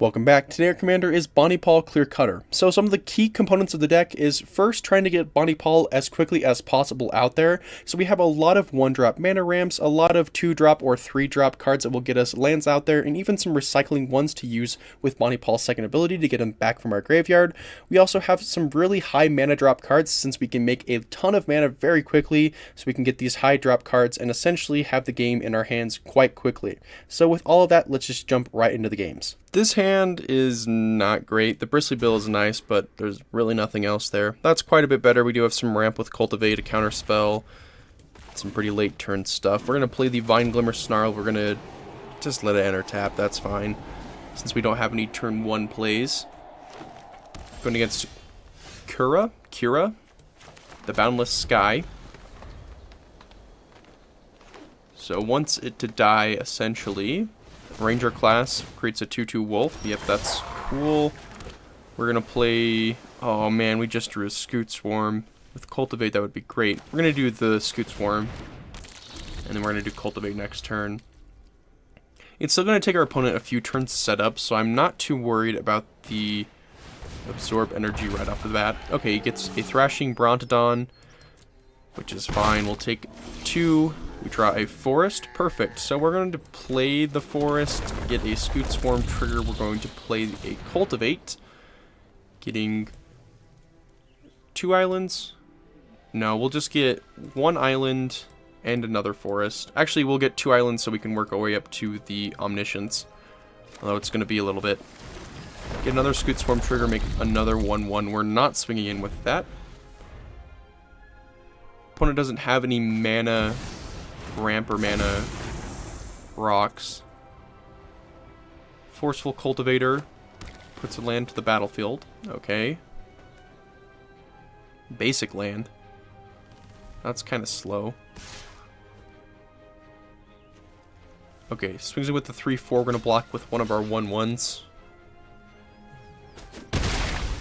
Welcome back. Today our commander is Bonny, Pall, Clearcutter. So some of the key components of the deck is first trying to get Bonny, Pall as quickly as possible out there. So we have a lot of 1-drop mana ramps, a lot of 2-drop or 3-drop cards that will get us lands out there, and even some recycling ones to use with Bonny, Pall's second ability to get him back from our graveyard. We also have some really high mana drop cards since we can make a ton of mana very quickly, so we can get these high drop cards and essentially have the game in our hands quite quickly. So with all of that, let's just jump right into the games. This hand is not great. The Bristly Bill is nice, but there's really nothing else there. That's quite a bit better. We do have some ramp with Cultivate, a counter spell, some pretty late turn stuff. We're going to play the Vine Glimmer Snarl. We're going to just let it enter tap. That's fine, since we don't have any turn 1 plays. Going against Kura, the Boundless Sky. So once it to die, essentially, Ranger class creates a 2/2 wolf. Yep, that's cool. We're going to play... Oh man, we just drew a Scoot Swarm. With Cultivate, that would be great. We're going to do the Scoot Swarm. And then we're going to do Cultivate next turn. It's still going to take our opponent a few turns to set up, so I'm not too worried about the Absorb Energy right off the bat. Okay, he gets a Thrashing Brontodon, which is fine. We'll take 2... We draw a Forest. Perfect. So we're going to play the Forest, get a Scoot Swarm trigger. We're going to play a Cultivate, getting 2 islands. No, we'll just get 1 island and another Forest. Actually, we'll get 2 islands so we can work our way up to the Omniscience, although it's going to be a little bit. Get another Scoot Swarm trigger, make another 1/1. We're not swinging in with that. Opponent doesn't have any mana ramp or mana rocks. Forceful Cultivator puts a land to the battlefield. Okay. Basic land. That's kind of slow. Okay, swings it with the 3/4. We're going to block with one of our 1/1s.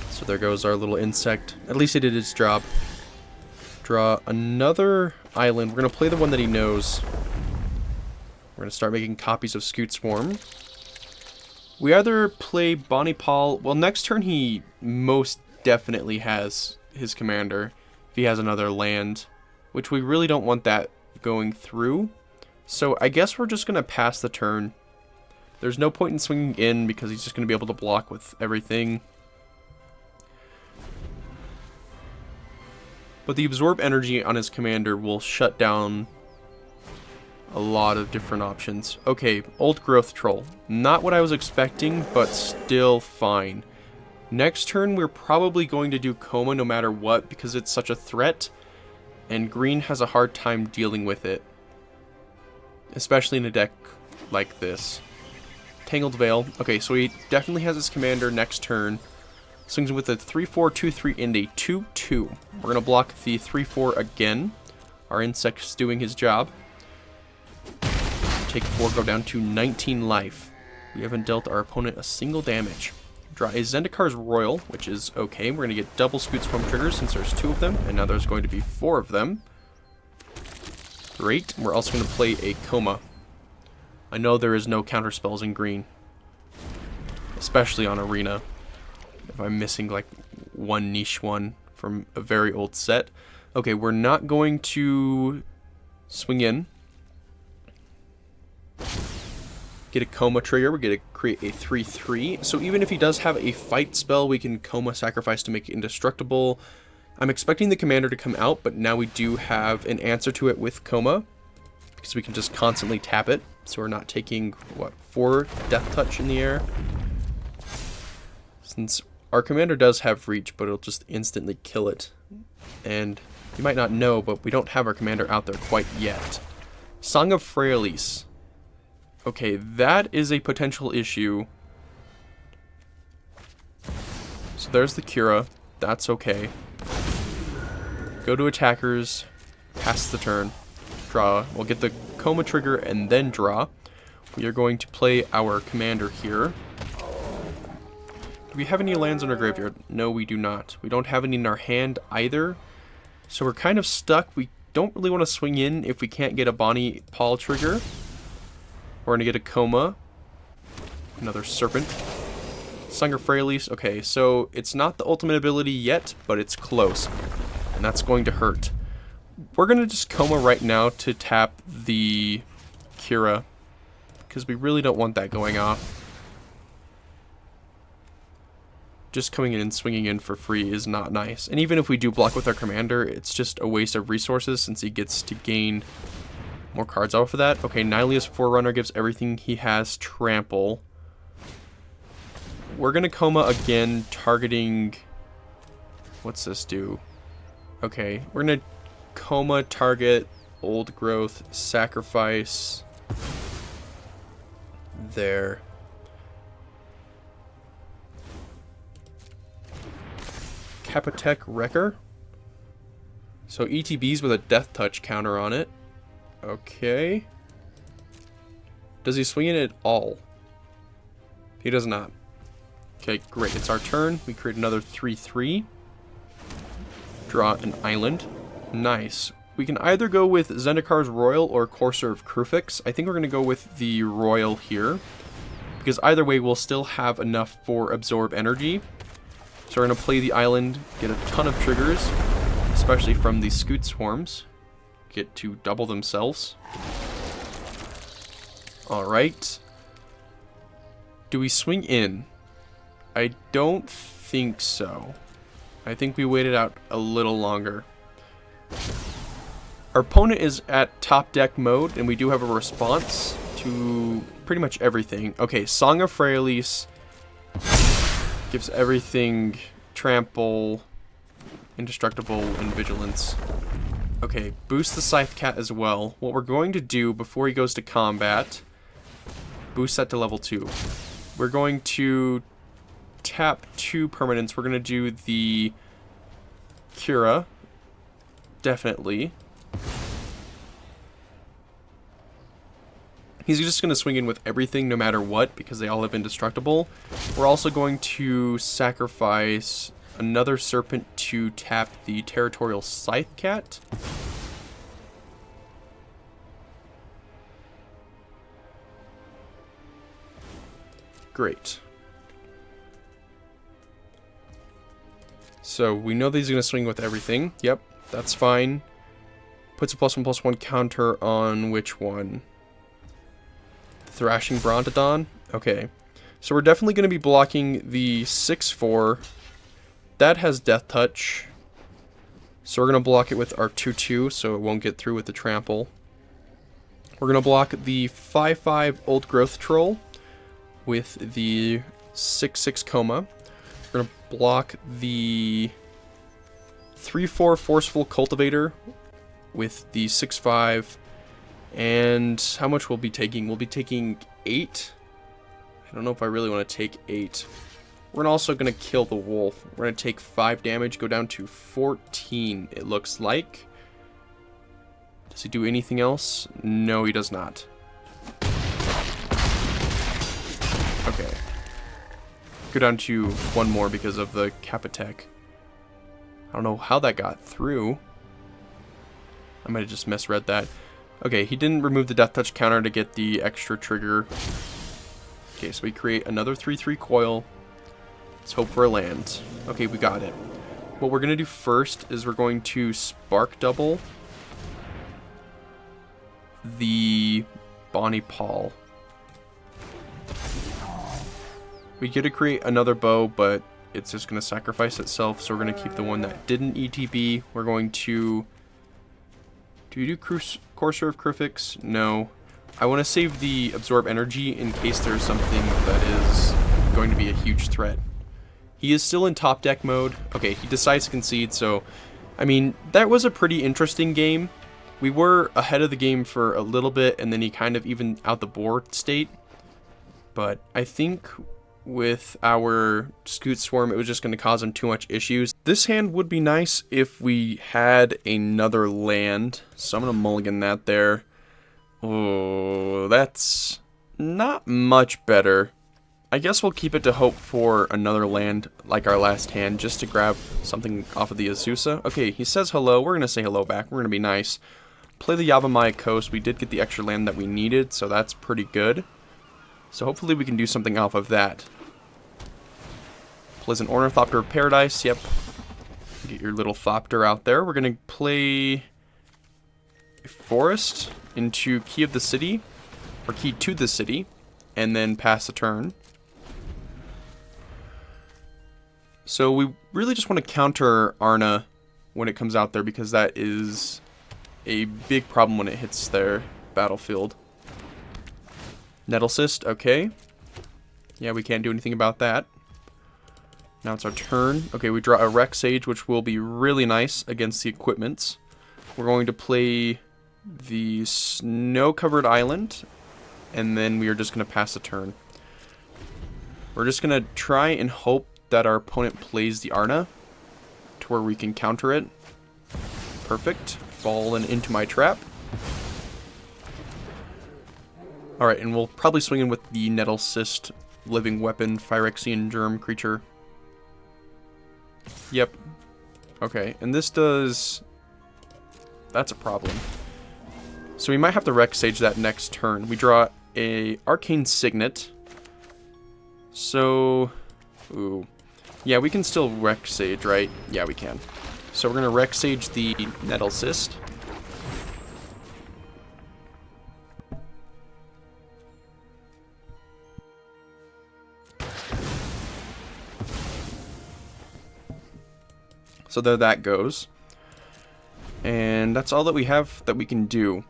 So there goes our little insect. At least it did its job. Draw another island. We're going to play the one that he knows. We're going to start making copies of Scoot Swarm. We either play Bonny, Pall. Well, next turn he most definitely has his commander if he has another land, which we really don't want that going through. So I guess we're just going to pass the turn. There's no point in swinging in because he's just going to be able to block with everything. But the Absorb Energy on his commander will shut down a lot of different options. Okay, Old Growth Troll. Not what I was expecting, but still fine. Next turn, we're probably going to do Coma no matter what, because it's such a threat, and green has a hard time dealing with it. Especially in a deck like this. Tangled Veil. Okay, so he definitely has his commander next turn. Swings with a 3/4, 2/3, and a 2/2. We're going to block the 3/4 again. Our insect's doing his job. Take 4, go down to 19 life. We haven't dealt our opponent a single damage. Draw a Zendikar's Royal, which is okay. We're going to get double Scoot Swarm triggers since there's 2 of them, and now there's going to be 4 of them. Great. We're also going to play a Coma. I know there is no counter spells in green, especially on Arena. If I'm missing like one niche one from a very old set. Okay, we're not going to swing in. Get a Coma trigger. We're going to create a 3/3. So even if he does have a fight spell, we can Coma Sacrifice to make it indestructible. I'm expecting the commander to come out, but now we do have an answer to it with Coma, because we can just constantly tap it. So we're not taking, what, 4 Death Touch in the air. Since our commander does have reach, but it'll just instantly kill it. And you might not know, but we don't have our commander out there quite yet. Song of Freyalise. Okay, that is a potential issue. So there's the Cura. That's okay. Go to attackers. Pass the turn. Draw. We'll get the Coma trigger and then draw. We are going to play our commander here. Do we have any lands in our graveyard? No, we do not. We don't have any in our hand either. So we're kind of stuck. We don't really want to swing in if we can't get a Bonny, Pall trigger. We're going to get a Coma. Another Serpent. Song of Freyalise. Okay, so it's not the ultimate ability yet, but it's close. And that's going to hurt. We're going to just Coma right now to tap the Cura, because we really don't want that going off. Just coming in and swinging in for free is not nice. And even if we do block with our commander, it's just a waste of resources since he gets to gain more cards off of that. Okay, Nihilia's Forerunner gives everything he has trample. We're going to Coma again, targeting... What's this do? Okay, we're going to Coma, target, Old Growth, sacrifice. There. Capitec Wrecker. So ETBs with a Death Touch counter on it. Okay. Does he swing it at all? He does not. Okay, great. It's our turn. We create another 3/3. Draw an island. Nice. We can either go with Zendikar's Royal or Courser of Krufix. I think we're going to go with the Royal here, because either way we'll still have enough for Absorb Energy. So we're going to play the island, get a ton of triggers, especially from the Scoot Swarms. Get to double themselves. Alright. Do we swing in? I don't think so. I think we waited out a little longer. Our opponent is at top deck mode, and we do have a response to pretty much everything. Okay, Song of Freyalise gives everything trample, indestructible, and vigilance. Okay, boost the Scythe Cat as well. What we're going to do before he goes to combat, boost that to level 2. We're going to tap 2 permanents. We're going to do the Cura, definitely. He's just going to swing in with everything no matter what, because they all have indestructible. We're also going to sacrifice another Serpent to tap the Territorial Scythe Cat. Great. So we know that he's going to swing with everything. Yep, that's fine. Puts a +1/+1 counter on which one? Thrashing Brontodon? Okay. So we're definitely going to be blocking the 6/4. That has Death Touch. So we're going to block it with our 2/2 so it won't get through with the trample. We're going to block the 5/5 Old Growth Troll with the 6/6 Coma. We're going to block the 3/4 Forceful Cultivator with the 6/5. And how much we'll be taking? We'll be taking 8. I don't know if I really want to take 8. We're also going to kill the wolf. We're going to take 5 damage, go down to 14, it looks like. Does he do anything else? No, he does not. Okay. Go down to 1 more because of the Capitec. I don't know how that got through. I might have just misread that. Okay, he didn't remove the Death Touch counter to get the extra trigger. Okay, so we create another 3/3 coil. Let's hope for a land. Okay, we got it. What we're going to do first is we're going to Spark Double the Bonny Pall. We get to create another bow, but it's just going to sacrifice itself, so we're going to keep the one that didn't ETB. We're going to... Do you do Courser of Krufix? No. I want to save the Absorb Energy in case there's something that is going to be a huge threat. He is still in top deck mode. Okay, he decides to concede, so... I mean, that was a pretty interesting game. We were ahead of the game for a little bit, and then he kind of evened out the board state. But I think with our Scoot Swarm, it was just going to cause him too much issues. This hand would be nice if we had another land, so I'm going to mulligan that there. Oh, that's not much better. I guess we'll keep it to hope for another land like our last hand, just to grab something off of the Azusa. Okay, he says hello. We're going to say hello back. We're going to be nice. Play the Yavimaya Coast. We did get the extra land that we needed, so that's pretty good. So hopefully we can do something off of that. Pleasant Ornithopter of Paradise. Yep. Get your little Thopter out there. We're going to play a Forest into Key of the City, or Key to the City, and then pass the turn. So we really just want to counter Arna when it comes out there, because that is a big problem when it hits their battlefield. Nettlecyst, okay. Yeah, we can't do anything about that. Now it's our turn. Okay, we draw a Rex Sage, which will be really nice against the equipments. We're going to play the snow-covered island, and then we are just going to pass the turn. We're just going to try and hope that our opponent plays the Arna to where we can counter it. Perfect. Fallen into my trap. Alright, and we'll probably swing in with the Nettlecyst living weapon Phyrexian germ creature. Yep. Okay, and this does... That's a problem. So we might have to Rex Sage that next turn. We draw a Arcane Signet. So... Ooh. Yeah, we can still Rex Sage, right? Yeah, we can. So we're going to Rex Sage the Nettlecyst. So there that goes. And that's all that we have that we can do.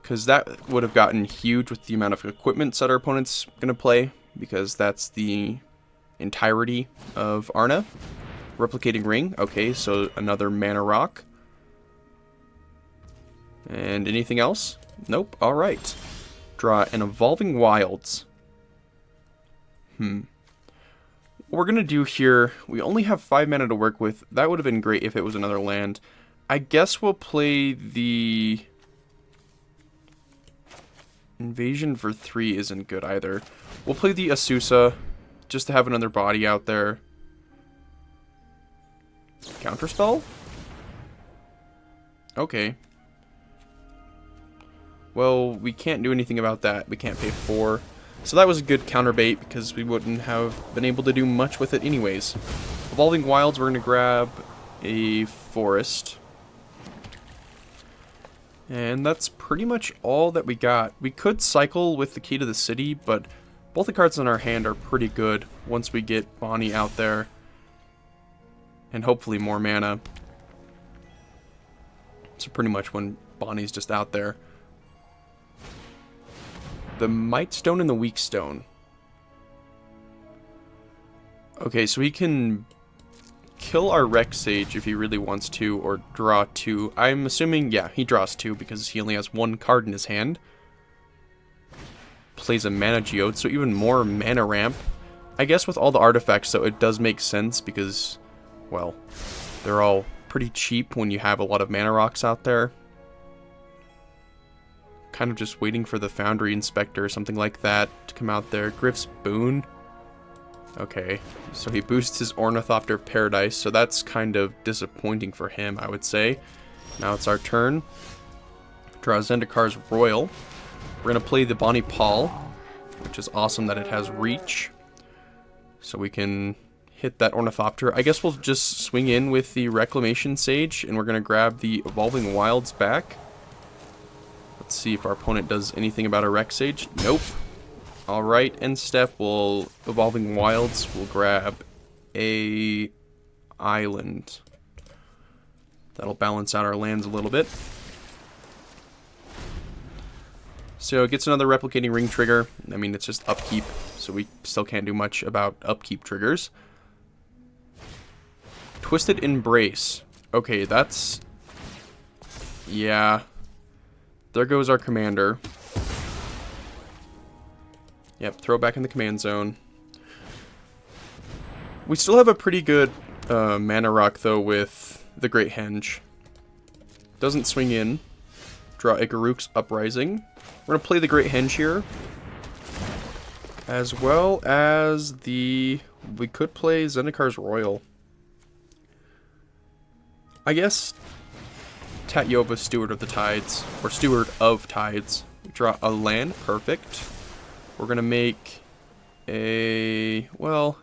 Because that would have gotten huge with the amount of equipment that our opponent's going to play. Because that's the entirety of Arna. Replicating Ring. Okay, so another Mana Rock. And anything else? Nope. Alright. Draw an Evolving Wilds. What we're going to do here, we only have 5 mana to work with. That would have been great if it was another land. I guess we'll play the... Invasion for 3 isn't good either. We'll play the Asusa, just to have another body out there. Counterspell? Okay. Well, we can't do anything about that. We can't pay 4. So that was a good counter bait, because we wouldn't have been able to do much with it anyways. Evolving Wilds, we're going to grab a Forest. And that's pretty much all that we got. We could cycle with the Key to the City, but both the cards in our hand are pretty good once we get Bonny out there. And hopefully more mana. So pretty much when Bonny's just out there. The Might Stone and the Weak Stone. Okay, so he can kill our Rex Sage if he really wants to, or draw 2. I'm assuming, yeah, he draws 2 because he only has 1 card in his hand. Plays a Mana Geode, so even more mana ramp. I guess with all the artifacts, though, it does make sense because, well, they're all pretty cheap when you have a lot of mana rocks out there. Kind of just waiting for the Foundry Inspector or something like that to come out there. Griff's Boon. Okay, so he boosts his Ornithopter of Paradise, so that's kind of disappointing for him, I would say. Now it's our turn. Draw Zendikaar's Royal. We're going to play the Bonny Pall, which is awesome that it has reach. So we can hit that Ornithopter. I guess we'll just swing in with the Reclamation Sage, and we're going to grab the Evolving Wilds back. Let's see if our opponent does anything about a Rex Sage. Nope. Alright, end step, we'll Evolving Wilds. We'll grab a island. That'll balance out our lands a little bit. So it gets another Replicating Ring trigger. I mean, it's just upkeep, so we still can't do much about upkeep triggers. Twisted Embrace. Okay, that's... yeah. There goes our commander. Yep, throw back in the command zone. We still have a pretty good mana rock, though, with the Great Henge. Doesn't swing in. Draw a Garruk's Uprising. We're going to play the Great Henge here. As well as the... we could play Zendikaar's Royal. I guess Tatyova, Steward of the Tides, or Steward of Tides. Draw a land, perfect. We're going to make a, well,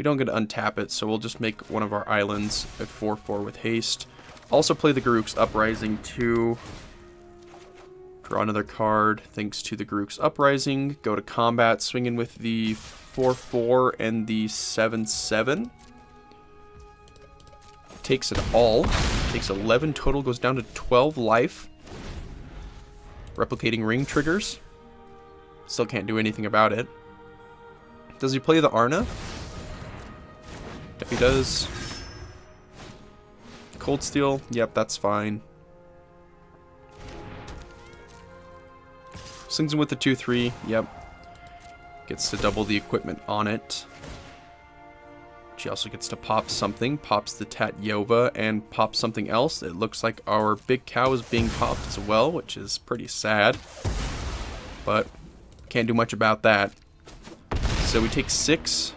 We don't get to untap it, so we'll just make one of our islands a 4/4 with haste. Also play the Garruk's Uprising too. Draw another card thanks to the Garruk's Uprising. Go to combat, swing in with the 4/4 and the 7/7. Takes it all. Takes 11 total, goes down to 12 life. Replicating ring triggers. Still can't do anything about it. Does he play the Arna? If he does. Cold Steel, yep, that's fine. Swings in with the 2/3, yep. Gets to double the equipment on it. She also gets to pop something, pops the Tatyova, and pops something else. It looks like our big cow is being popped as well, which is pretty sad. But can't do much about that. So we take 6.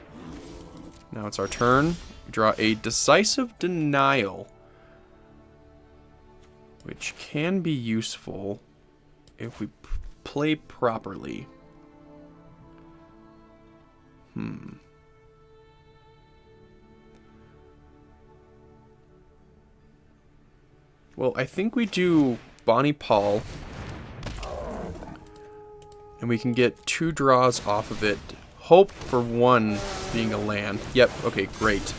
Now it's our turn. We draw a Decisive Denial, which can be useful if we play properly. Well, I think we do Bonny Pall, and we can get 2 draws off of it. Hope for 1 being a land. Yep, okay, great.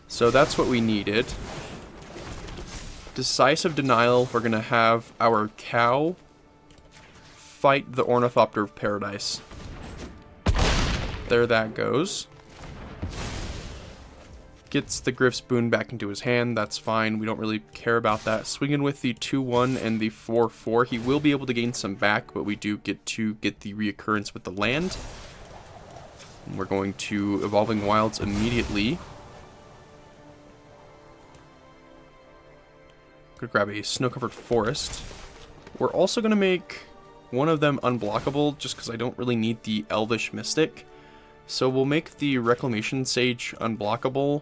So that's what we needed. Decisive Denial, we're going to have our cow fight the Ornithopter of Paradise. There that goes. Gets the Griff's Boon back into his hand, that's fine, we don't really care about that. Swinging with the 2/1 and the 4/4, he will be able to gain some back, but we do get to get the reoccurrence with the land. And we're going to Evolving Wilds immediately. Gonna grab a Snow-Covered Forest. We're also gonna make one of them unblockable, just because I don't really need the Elvish Mystic. So we'll make the Reclamation Sage unblockable.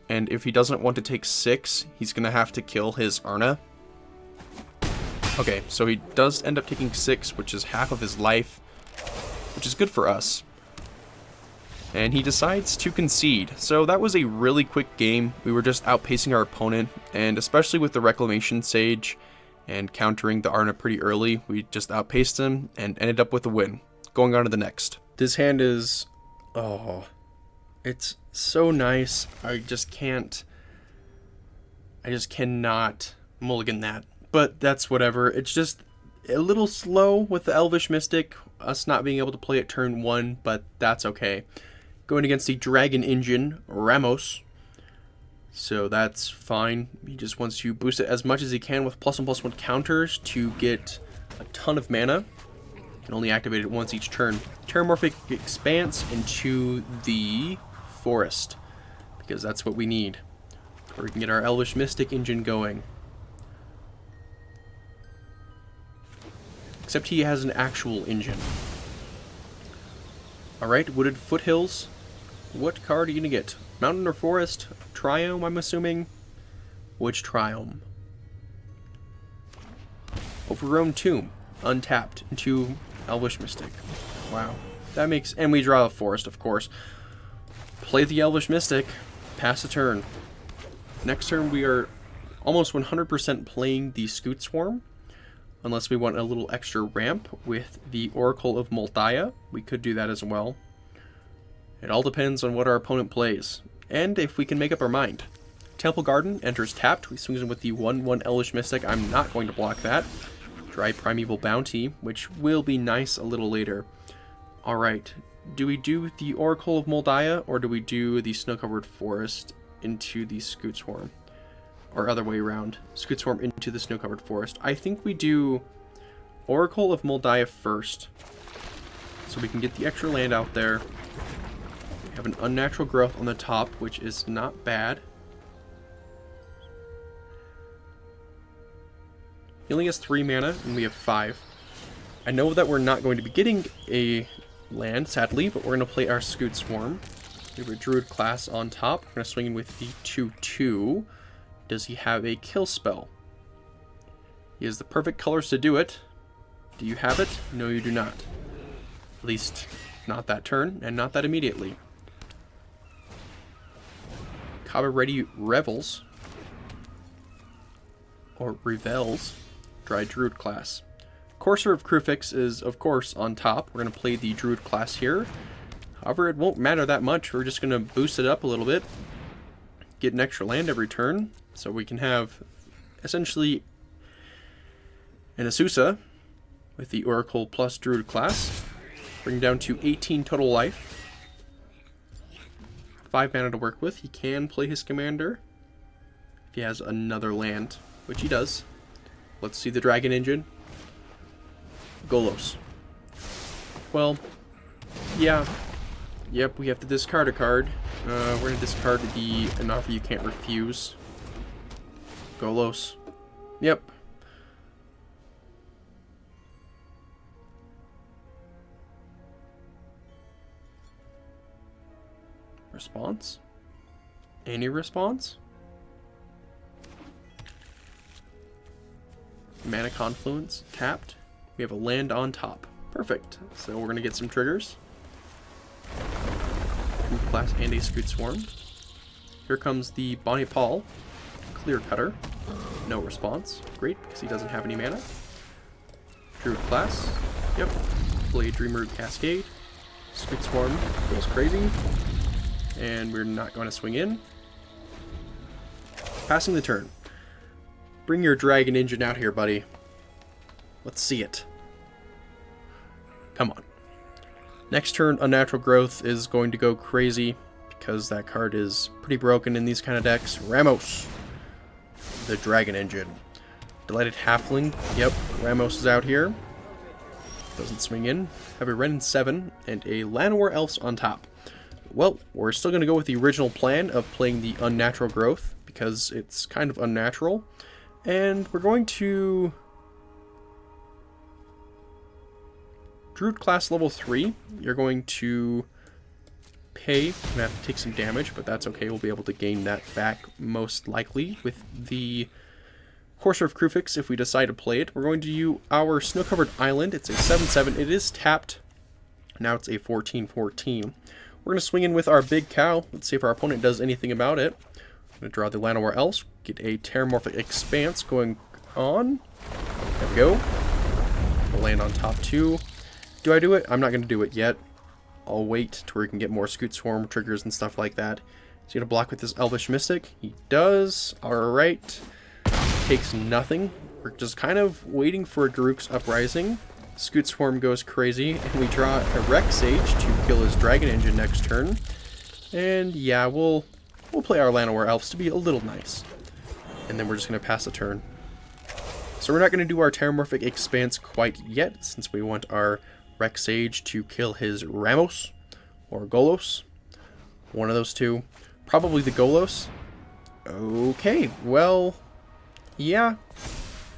And if he doesn't want to take 6, he's going to have to kill his Arna. Okay, so he does end up taking 6, which is half of his life, which is good for us. And he decides to concede. So that was a really quick game. We were just outpacing our opponent, and especially with the Reclamation Sage and countering the Arna pretty early, we just outpaced him and ended up with a win. Going on to the next. This hand is... oh... it's so nice. I just cannot mulligan that. But that's whatever. It's just a little slow with the Elvish Mystic, us not being able to play at turn 1, but that's okay. Going against the Dragon Engine, Ramos. So that's fine. He just wants to boost it as much as he can with +1/+1 counters to get a ton of mana. Can only activate it once each turn. Terramorphic Expanse into the Forest, because that's what we need. Or we can get our Elvish Mystic engine going. Except he has an actual engine. Alright, Wooded Foothills. What card are you gonna get? Mountain or Forest? Triome, I'm assuming. Which Triome? Overgrown Tomb. Untapped into Elvish Mystic. Wow. That makes... and we draw a Forest, of course. Play the Elvish Mystic. Pass a turn. Next turn we are almost 100% playing the Scoot Swarm. Unless we want a little extra ramp with the Oracle of Moldiah. We could do that as well. It all depends on what our opponent plays. And if we can make up our mind. Temple Garden enters tapped. We swings in with the 1/1 Elvish Mystic. I'm not going to block that. Dry Primeval Bounty, which will be nice a little later. Alright. Do we do the Oracle of Moldiah, or do we do the Snow-Covered Forest into the Scoot Swarm? Or other way around. Scoot Swarm into the Snow-Covered Forest. I think we do Oracle of Moldiah first. So we can get the extra land out there. We have an Unnatural Growth on the top, which is not bad. He only has 3 mana, and we have 5. I know that we're not going to be getting a land, sadly, but we're going to play our Scoot Swarm. We have a Druid class on top. We're going to swing in with the 2/2. Does he have a kill spell? He has the perfect colors to do it. Do you have it? No, you do not. At least, not that turn, and not that immediately. Kaba-ready Revels. Or Revels. Dry Druid class. Courser of Crucifix is, of course, on top. We're going to play the Druid class here. However, it won't matter that much. We're just going to boost it up a little bit. Get an extra land every turn. So we can have, essentially, an Asusa with the Oracle plus Druid class. Bring down to 18 total life. 5 mana to work with. He can play his commander if he has another land, which he does. Let's see the Dragon Engine. Golos. Well, yeah. Yep, we have to discard a card. We're going to discard the an offer you can't refuse. Golos. Yep. Response? Any response? Mana Confluence, tapped. We have a land on top. Perfect. So we're going to get some triggers. Druid class and a Scoot Swarm. Here comes the Bonny Pall. Clearcutter. No response. Great, because he doesn't have any mana. Druid class. Yep. Blade Dreamroot Cascade. Scoot Swarm goes crazy. And we're not going to swing in. Passing the turn. Bring your Dragon Engine out here, buddy. Let's see it. Come on. Next turn, Unnatural Growth is going to go crazy because that card is pretty broken in these kind of decks. Ramos. The Dragon Engine. Delighted Halfling. Yep, Ramos is out here. Doesn't swing in. Have a Ren 7 and a Llanowar Elves on top. Well, we're still going to go with the original plan of playing the Unnatural Growth because it's kind of unnatural. And we're going to Druid class level 3. You're going to pay. You're going to have to take some damage, but that's okay. We'll be able to gain that back most likely with the Courser of Crucifix if we decide to play it. We're going to use our Snow-Covered Island. It's a 7/7. It is tapped. Now it's a 14/14. We're going to swing in with our Big Cow. Let's see if our opponent does anything about it. I'm going to draw the Llanowar Elves. Get a Terramorphic Expanse going on. There we go. We'll land on top 2. Do I do it? I'm not going to do it yet. I'll wait till we can get more Scoot Swarm triggers and stuff like that. Is he going to block with this Elvish Mystic? He does. Alright. Takes nothing. We're just kind of waiting for a Garruk's Uprising. Scoot Swarm goes crazy, and we draw a Rex Sage to kill his Dragon Engine next turn. And yeah, we'll play our Llanowar Elves to be a little nice. And then we're just going to pass the turn. So we're not going to do our Terramorphic Expanse quite yet, since we want our Rex Sage to kill his Ramos or Golos. One of those two. Probably the Golos. Okay, well, yeah.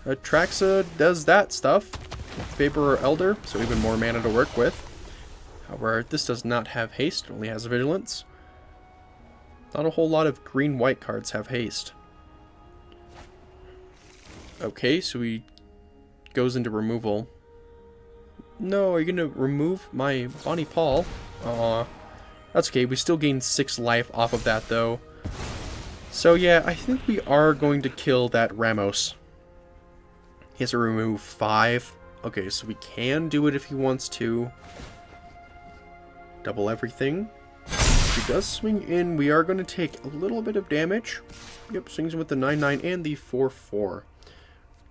Atraxa does that stuff. Vapor or Elder, so even more mana to work with. However, this does not have haste, it only has vigilance. Not a whole lot of green-white cards have haste. Okay, so he goes into removal. No, are you going to remove my Bonny Pall? Aw. That's okay, we still gain 6 life off of that, though. So yeah, I think we are going to kill that Ramos. He has to remove 5. Okay, so we can do it if he wants to. Double everything. If he does swing in, we are going to take a little bit of damage. Yep, swings in with the 9/9 and the 4/4.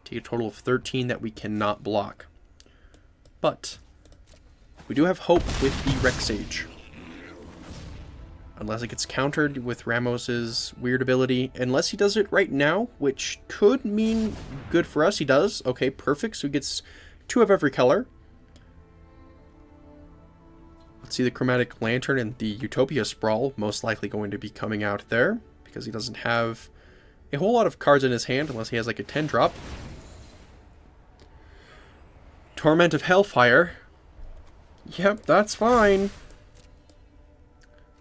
Take a total of 13 that we cannot block. But we do have hope with the Rex Sage. Unless it gets countered with Ramos's weird ability. Unless he does it right now, which could mean good for us. He does. Okay, perfect. So he gets 2 of every color. Let's see the Chromatic Lantern and the Utopia Sprawl. Most likely going to be coming out there. Because he doesn't have a whole lot of cards in his hand. Unless he has like a 10-drop. Torment of Hellfire. Yep, that's fine.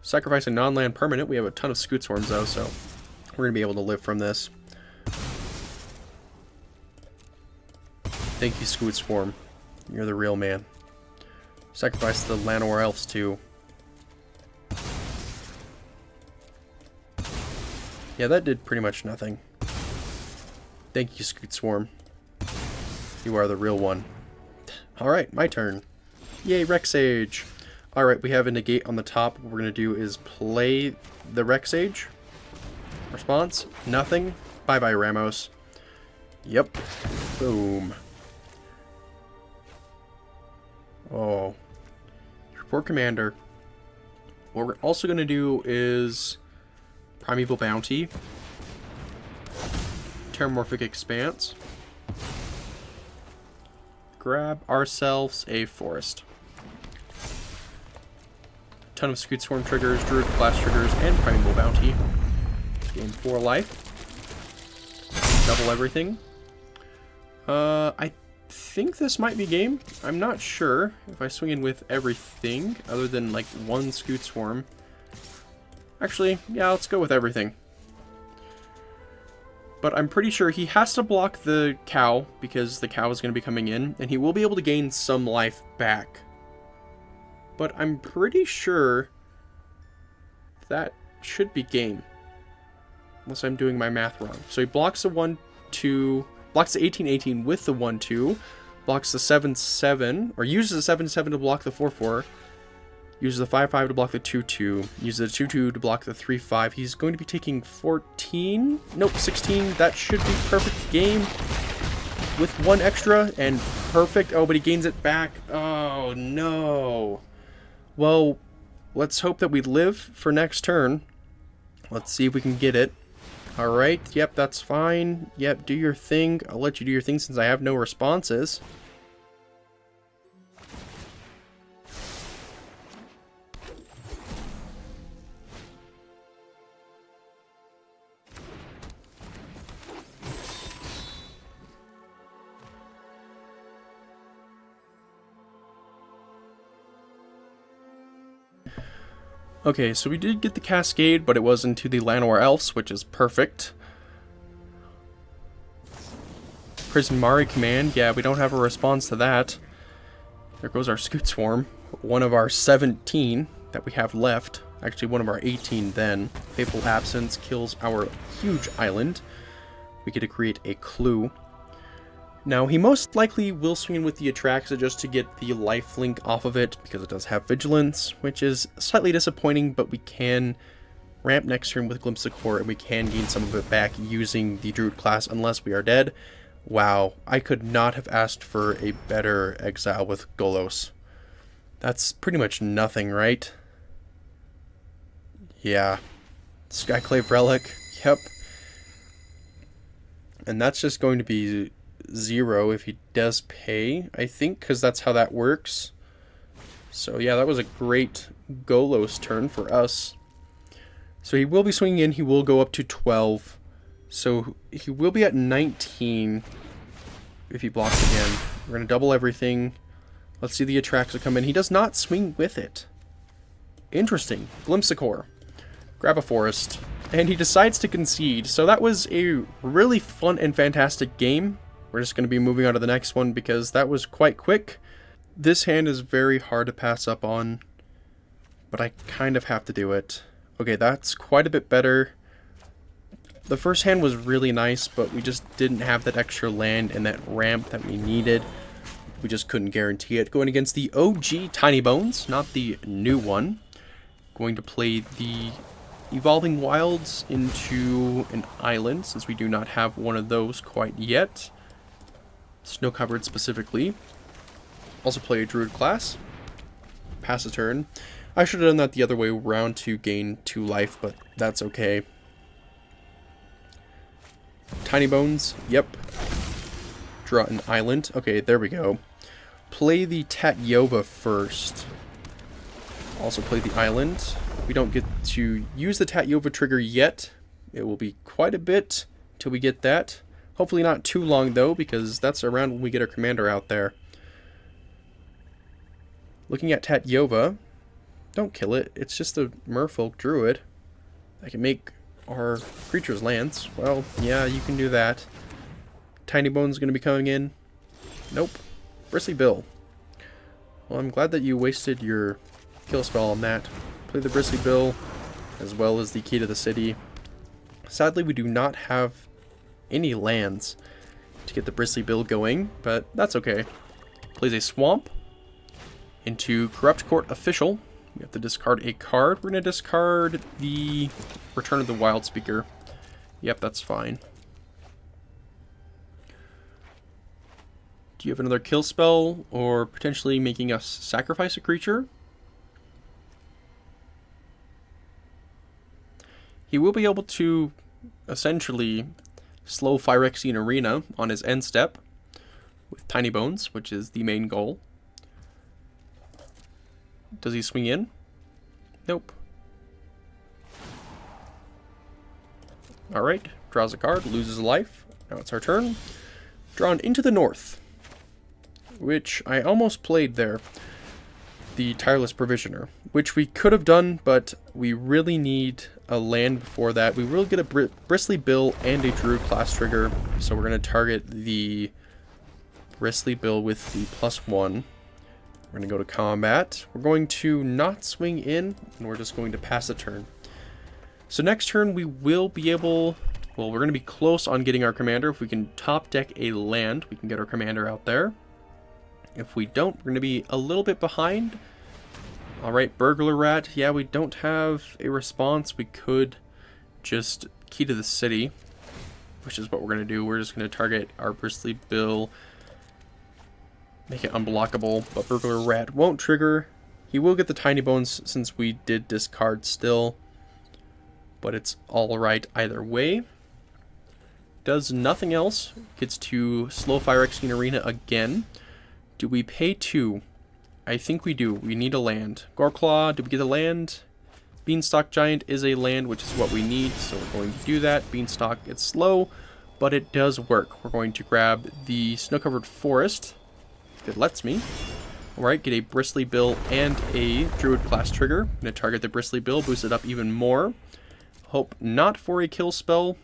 Sacrifice a non-land permanent. We have a ton of Scoot Swarms though, so we're going to be able to live from this. Thank you, Scoot Swarm. You're the real man. Sacrifice the Llanowar Elves too. Yeah, that did pretty much nothing. Thank you, Scoot Swarm. You are the real one. Alright, my turn. Yay, Rexage. Alright, we have a negate on the top. What we're going to do is play the Rexage. Response? Nothing. Bye-bye, Ramos. Yep. Boom. Oh. Your poor commander. What we're also going to do is Primeval Bounty. Terramorphic Expanse. Grab ourselves a forest. Ton of Scoot Swarm triggers, Druid Class triggers, and Primeval Bounty. Gain 4 life. Double everything. I think this might be game. I'm not sure if I swing in with everything other than like one Scoot Swarm. Actually, yeah, let's go with everything. But I'm pretty sure he has to block the cow because the cow is going to be coming in, and he will be able to gain some life back. But I'm pretty sure that should be game. Unless I'm doing my math wrong. So he blocks the 1-2, blocks the 18-18 with the 1-2, blocks the 7-7, or uses the 7-7 to block the 4-4, uses the 5-5 to block the 2-2, uses the 2-2 to block the 3-5. He's going to be taking 14, nope, 16. That should be perfect game with 1 extra and perfect. Oh, but he gains it back. Oh, no. Well, let's hope that we live for next turn. Let's see if we can get it. Alright, yep, that's fine. Yep, do your thing. I'll let you do your thing since I have no responses. Okay, so we did get the Cascade, but it was into the Llanowar Elves, which is perfect. Prismari Command, yeah, we don't have a response to that. There goes our Scoot Swarm, one of our 17 that we have left. Actually, one of our 18 then. Fateful Absence kills our huge island. We get to create a clue. Now, he most likely will swing in with the Atraxa just to get the lifelink off of it, because it does have Vigilance, which is slightly disappointing, but we can ramp next turn with Glimpse of Core, and we can gain some of it back using the Druid class, unless we are dead. Wow, I could not have asked for a better exile with Golos. That's pretty much nothing, right? Yeah. Skyclave Relic, yep. And that's just going to be 0 if he does pay, I think, because that's how that works. So yeah, that was a great Golos turn for us. So he will be swinging in, he will go up to 12. So he will be at 19 if he blocks again. We're going to double everything. Let's see the Atraxa come in. He does not swing with it. Interesting. Glimpse of Core. Grab a forest. And he decides to concede. So that was a really fun and fantastic game. We're just going to be moving on to the next one because that was quite quick. This hand is very hard to pass up on, but I kind of have to do it. Okay, that's quite a bit better. The first hand was really nice, but we just didn't have that extra land and that ramp that we needed. We just couldn't guarantee it. Going against the OG Tiny Bones, not the new one. Going to play the Evolving Wilds into an island, since we do not have one of those quite yet. Snow covered specifically. Also play a Druid class. Pass a turn. I should have done that the other way around to gain 2 life, but that's okay. Tiny Bones, yep. Draw an island. Okay, there we go. Play the Tatyova first. Also play the island. We don't get to use the Tatyova trigger yet. It will be quite a bit till we get that. Hopefully not too long, though, because that's around when we get our commander out there. Looking at Tatyova. Don't kill it. It's just a merfolk druid. I can make our creatures lands. Well, yeah, you can do that. Tiny Bone's going to be coming in. Nope. Bristly Bill. Well, I'm glad that you wasted your kill spell on that. Play the Bristly Bill, as well as the Key to the City. Sadly, we do not have any lands to get the Bristly Bill going, but that's okay. Plays a Swamp into Corrupt Court Official. We have to discard a card. We're going to discard the Return of the Wild Speaker. Yep, that's fine. Do you have another kill spell, or potentially making us sacrifice a creature? He will be able to essentially slow Phyrexian Arena on his end step with Tiny Bones, which is the main goal. Does he swing in? Nope. Alright, draws a card, loses a life. Now it's our turn. Drawn into the north, which I almost played there. The Tireless Provisioner, which we could have done, but we really need a land before that. We will get a Bristly Bill and a Druid class trigger, so we're going to target the Bristly Bill with the +1. We're going to go to combat. We're going to not swing in, and we're just going to pass a turn. So next turn we will be able, well, we're going to be close on getting our commander. If we can top deck a land, we can get our commander out there. If we don't, we're going to be a little bit behind. Alright, Burglar Rat. Yeah, we don't have a response. We could just key to the city, which is what we're going to do. We're just going to target our Bristly Bill, make it unblockable, but Burglar Rat won't trigger. He will get the Tiny Bones since we did discard still, but it's alright either way. Does nothing else. Gets to slow Phyrexian Arena again. Do we pay 2? I think we do. We need a land. Goreclaw, do we get a land? Beanstalk Giant is a land, which is what we need, so we're going to do that. Beanstalk, it's slow, but it does work. We're going to grab the Snow-Covered Forest, if it lets me. Alright, get a Bristly Bill and a Druid class trigger. I'm going to target the Bristly Bill, boost it up even more. Hope not for a kill spell,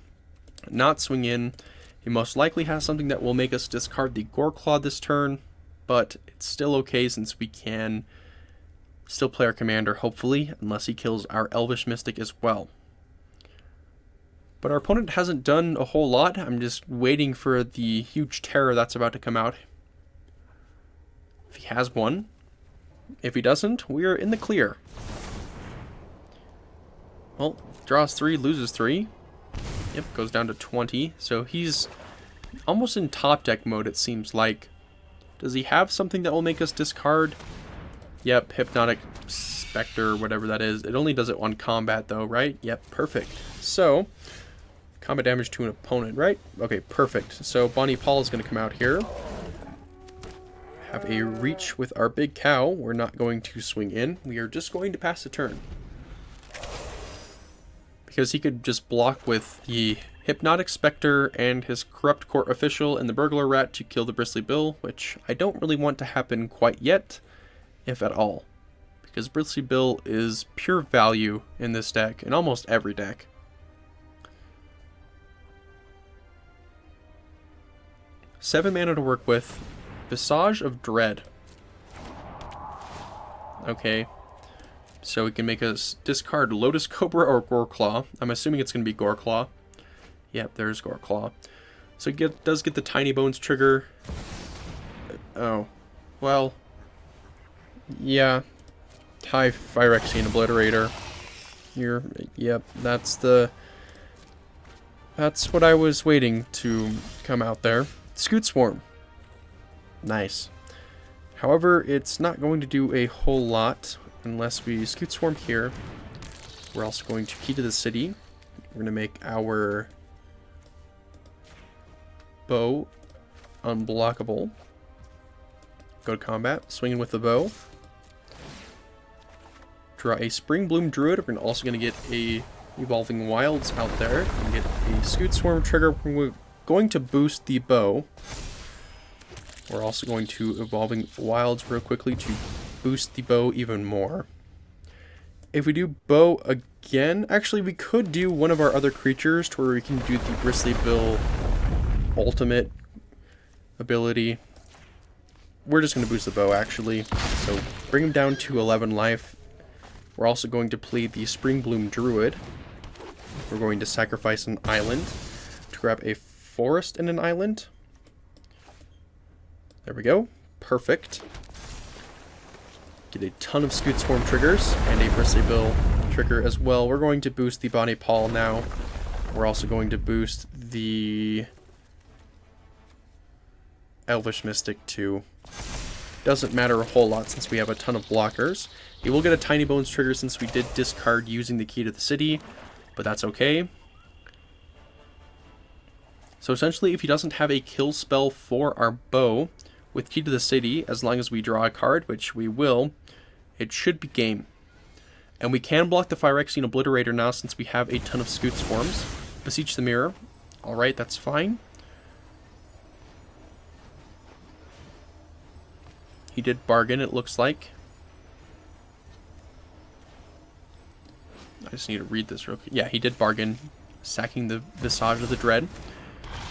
not swing in. He most likely has something that will make us discard the Goreclaw this turn, but it's still okay since we can still play our commander, hopefully, unless he kills our Elvish Mystic as well. But our opponent hasn't done a whole lot. I'm just waiting for the huge terror that's about to come out. If he has one. If he doesn't, we're in the clear. Well, draws 3, loses 3. Yep, goes down to 20. So he's almost in top deck mode, it seems like. Does he have something that will make us discard? Yep, Hypnotic Spectre, whatever that is. It only does it on combat though, right? Yep, perfect. So, combat damage to an opponent, right? Okay, perfect. So Bonny Pall is going to come out here. Have a reach with our big cow. We're not going to swing in. We are just going to pass the turn. Because he could just block with the Hypnotic Spectre and his Corrupt Court Official and the Burglar Rat to kill the Bristly Bill, which I don't really want to happen quite yet, if at all. Because Bristly Bill is pure value in this deck, in almost every deck. Seven mana to work with. Visage of Dread. Okay. So we can make us discard Lotus Cobra or Goreclaw. I'm assuming it's going to be Goreclaw. Yep, there's Goreclaw. So it does get the Tiny Bones trigger. Oh. Well. Yeah. High Phyrexian Obliterator. Here. Yep, that's what I was waiting to come out there. Scoot Swarm. Nice. However, it's not going to do a whole lot unless we Scoot Swarm here. We're also going to key to the city. We're going to make our bow unblockable. Go to combat, swinging with the bow. Draw a Spring Bloom Druid. We're also going to get a Evolving Wilds out there. And get a Scoot Swarm trigger. We're going to boost the bow. We're also going to Evolving Wilds real quickly to boost the bow even more. If we do bow again, actually we could do one of our other creatures to where we can do the Bristly Bill ultimate ability. We're just going to boost the bow actually. So bring him down to 11 life. We're also going to play the Spring Bloom Druid. We're going to sacrifice an island to grab a forest and an island. There we go. Perfect. Get a ton of Scoot Swarm triggers and a Bristly Bill trigger as well. We're going to boost the Bonny Pall now. We're also going to boost the Elvish Mystic too. Doesn't matter a whole lot since we have a ton of blockers. He will get a Tiny Bones trigger since we did discard using the Key to the City, but that's okay. So essentially, if he doesn't have a kill spell for our bow with Key to the City, as long as we draw a card, which we will, it should be game. And we can block the Phyrexian Obliterator now since we have a ton of Scoot Swarms. Beseech the Mirror. Alright, that's fine. He did bargain, it looks like. I just need to read this real quick. Yeah, he did bargain, sacking the Visage of the Dread.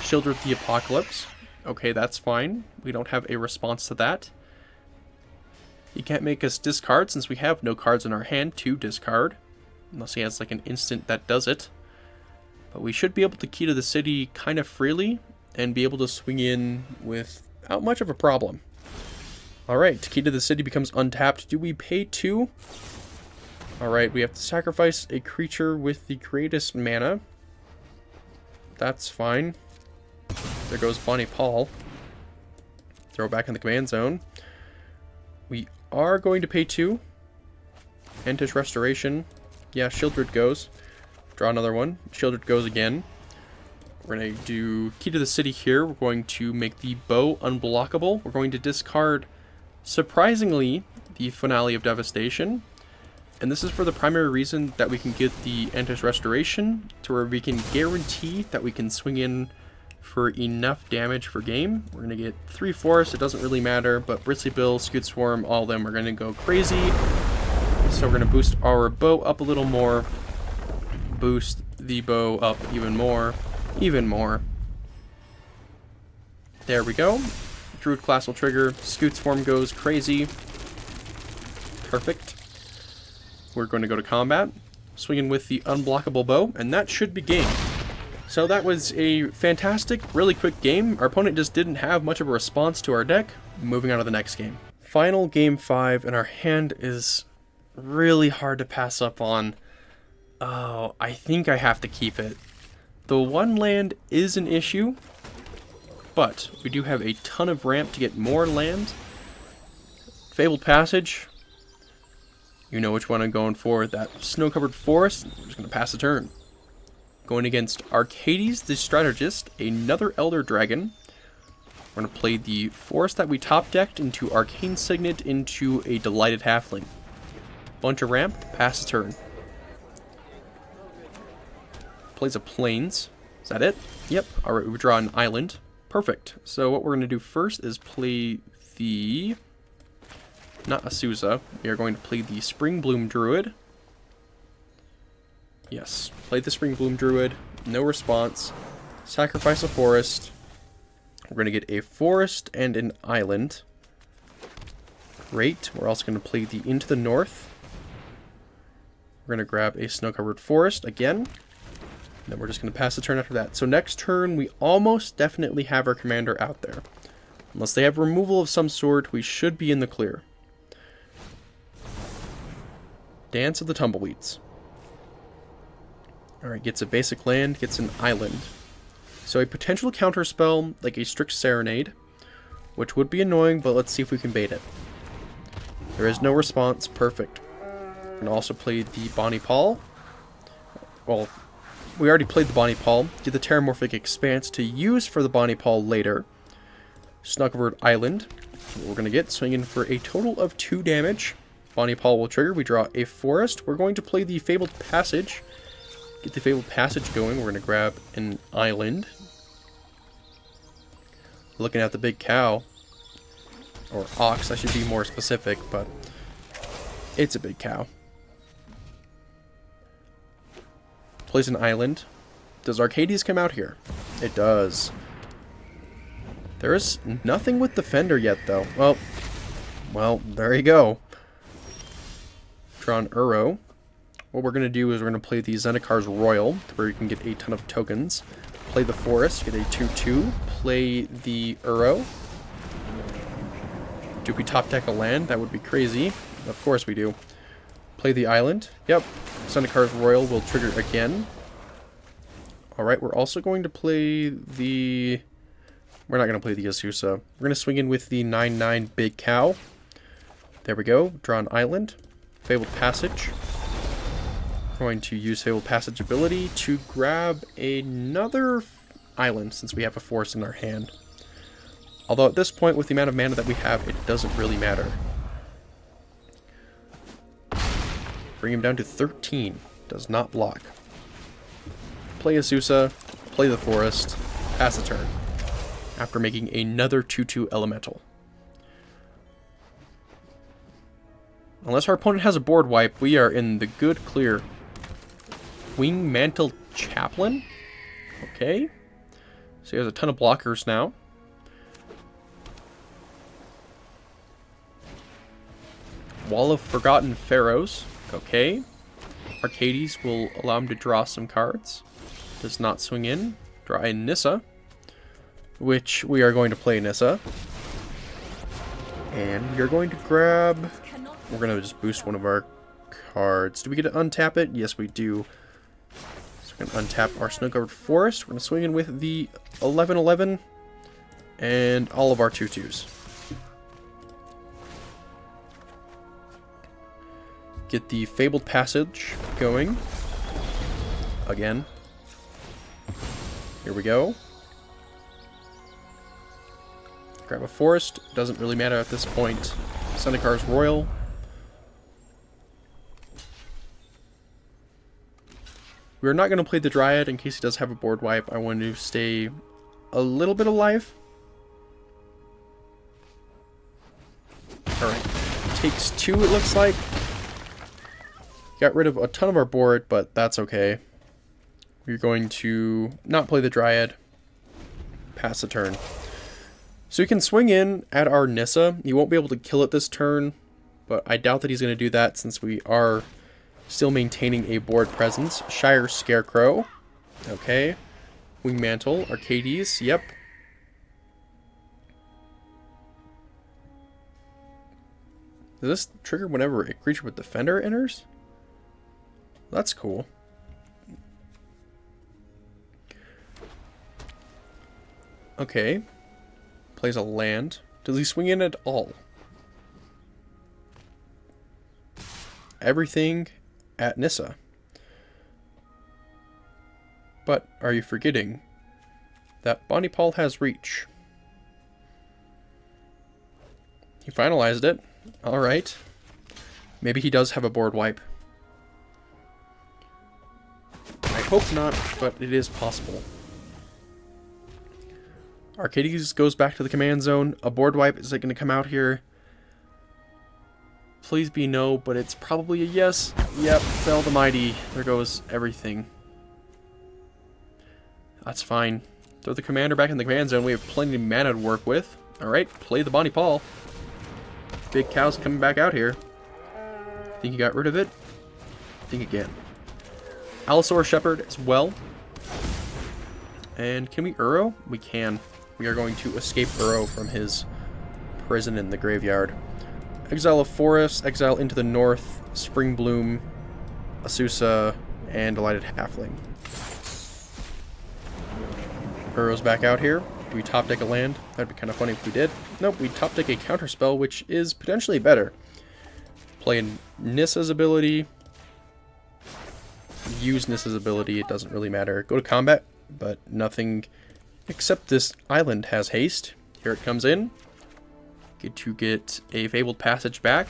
Shielded the Apocalypse. Okay, that's fine. We don't have a response to that. He can't make us discard since we have no cards in our hand to discard. Unless he has like an instant that does it. But we should be able to Key to the City kind of freely and be able to swing in without much of a problem. Alright, Key to the City becomes untapped. Do we pay 2? Alright, we have to sacrifice a creature with the greatest mana. That's fine. There goes Bonny Pall. Throw it back in the command zone. We are going to pay 2. Entish Restoration. Yeah, Shieldred goes. Draw another one. Shieldred goes again. We're going to do Key to the City here. We're going to make the bow unblockable. We're going to discard, surprisingly, the Finale of Devastation. And this is for the primary reason that we can get the Entish Restoration to where we can guarantee that we can swing in for enough damage for game. We're going to get 3 forests, it doesn't really matter, but Bristly Bill, Scoot Swarm, all of them are going to go crazy. So we're going to boost our bow up a little more, boost the bow up even more, There we go. Druid class will trigger, Scoot Swarm goes crazy. Perfect. We're going to go to combat, swinging with the unblockable bow, and that should be game. So that was a fantastic, really quick game. Our opponent just didn't have much of a response to our deck. Moving on to the next game. Final game 5, and our hand is really hard to pass up on. Oh, I think I have to keep it. The one land is an issue, but we do have a ton of ramp to get more land. Fabled Passage. You know which one I'm going for. That snow-covered forest. I'm just going to pass the turn. Going against Arcades the Strategist, another Elder Dragon. We're going to play the forest that we top-decked into Arcane Signet into a Delighted Halfling. Bunch of ramp, pass the turn. Plays a Plains. Is that it? Yep. Alright, we draw an island. Perfect. So what we're going to do first is play the... not Azusa. We are going to play the Spring Bloom Druid. Yes, play the Spring Bloom Druid. No response. Sacrifice a forest. We're going to get a forest and an island. Great. We're also going to play the Into the North. We're going to grab a snow-covered forest again. And then we're just going to pass the turn after that. So next turn, we almost definitely have our commander out there. Unless they have removal of some sort, we should be in the clear. Dance of the Tumbleweeds. Alright, gets a basic land, gets an island. So a potential counter spell, like a Strict Serenade, which would be annoying, but let's see if we can bait it. There is no response, perfect. We're going to also play the Bonny Pall. Well, we already played the Bonny Pall. Get the Terramorphic Expanse to use for the Bonny Pall later. Snow-covered Island. We're going to get swinging for a total of 2 damage. Bonny Pall will trigger. We draw a forest. We're going to play the Fabled Passage. Get the Fabled Passage going. We're going to grab an island. Looking at the big cow. Or ox, I should be more specific, but it's a big cow. Plays an island. Does Arcades come out here? It does. There is nothing with Defender yet, though. Well, there you go. Draw an Uro. what we're going to do is we're going to play the Zendikar's Royal, where you can get a ton of tokens. Play the Forest, get a 2/2. Play the Uro. Do we top deck a land? That would be crazy. Of course we do. Play the Island. Yep. Zendikar's Royal will trigger again. Alright, we're also going to play the... We're not going to play the Azusa. We're going to swing in with the 9/9 Big Cow. There we go. Draw an island. Fabled Passage. We're going to use Fabled Passage ability to grab another island since we have a forest in our hand. Although at this point, with the amount of mana that we have, it doesn't really matter. Bring him down to 13. Does not block. Play Azusa. Play the forest. Pass the turn. After making another 2/2 elemental. Unless our opponent has a board wipe, we are in the good clear. Wing Mantle Chaplain? Okay. So he has a ton of blockers now. Wall of Forgotten Pharaohs. Okay. Arcades will allow him to draw some cards. Does not swing in. Draw a Nissa. Which we are going to play Nissa. And we are going to grab... We're going to just boost one of our cards. Do we get to untap it? Yes, we do. So we're going to untap our Snow-Covered Forest. We're going to swing in with the 11/11 and all of our 2/2s. Get the Fabled Passage going. Again. Here we go. Grab a forest. Doesn't really matter at this point. Zendikar's Royal. We're not going to play the Dryad in case he does have a board wipe. I want to stay a little bit alive. Alright. Takes 2, it looks like. Got rid of a ton of our board, but that's okay. We're going to not play the Dryad. Pass the turn. So he can swing in at our Nissa. He won't be able to kill it this turn, but I doubt that he's going to do that since we are still maintaining a board presence. Shire Scarecrow. Okay. Wing Mantle. Arcades. Yep. Does this trigger whenever a creature with Defender enters? That's cool. Okay. Plays a land. Does he swing in at all? Everything at Nissa. But are you forgetting that Bonny Pall has reach? He finalized it. Alright. Maybe he does have a board wipe. I hope not, but it is possible. Arcades goes back to the command zone. A board wipe, is it going to come out here? Please be no, but it's probably a yes. Yep, fell the mighty. There goes everything. That's fine. Throw the commander back in the command zone. We have plenty of mana to work with. Alright, play the Bonny Pall. Big Cow's coming back out here. Think you got rid of it? Think again. Allosaur Shepherd as well. And can we Uro? We can. We are going to escape Uro from his prison in the graveyard. Exile a forest, exile into the north, Spring Bloom, Azusa, and Delighted Halfling. Uro's back out here. Do we top deck a land? That'd be kind of funny if we did. Nope, we top deck a counterspell, which is potentially better. Play Nissa's ability. Use Nissa's ability, it doesn't really matter. Go to combat, but nothing except this island has haste. Here it comes in. Get to get a Fabled Passage back.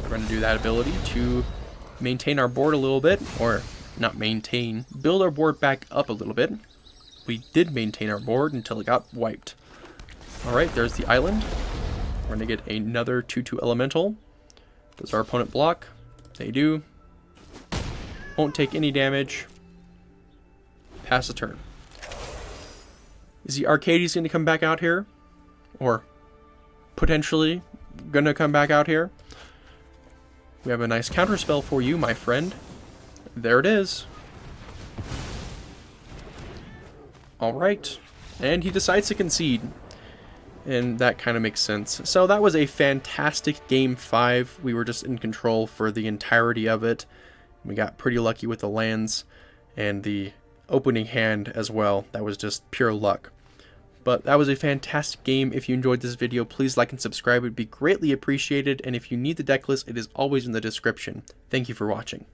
We're going to do that ability to maintain our board a little bit, or not maintain, build our board back up a little bit. We did maintain our board until it got wiped. Alright, there's the island. We're going to get another 2/2 elemental. Does our opponent block? They do. Won't take any damage. Pass the turn. Is the Arcades going to come back out here? Or potentially going to come back out here? We have a nice counterspell for you, my friend. there it is. Alright. And he decides to concede. And that kind of makes sense. So that was a fantastic Game 5. We were just in control for the entirety of it. We got pretty lucky with the lands and the opening hand as well. That was just pure luck. But that was a fantastic game. If you enjoyed this video, please like and subscribe. It would be greatly appreciated. And if you need the deck list, it is always in the description. Thank you for watching.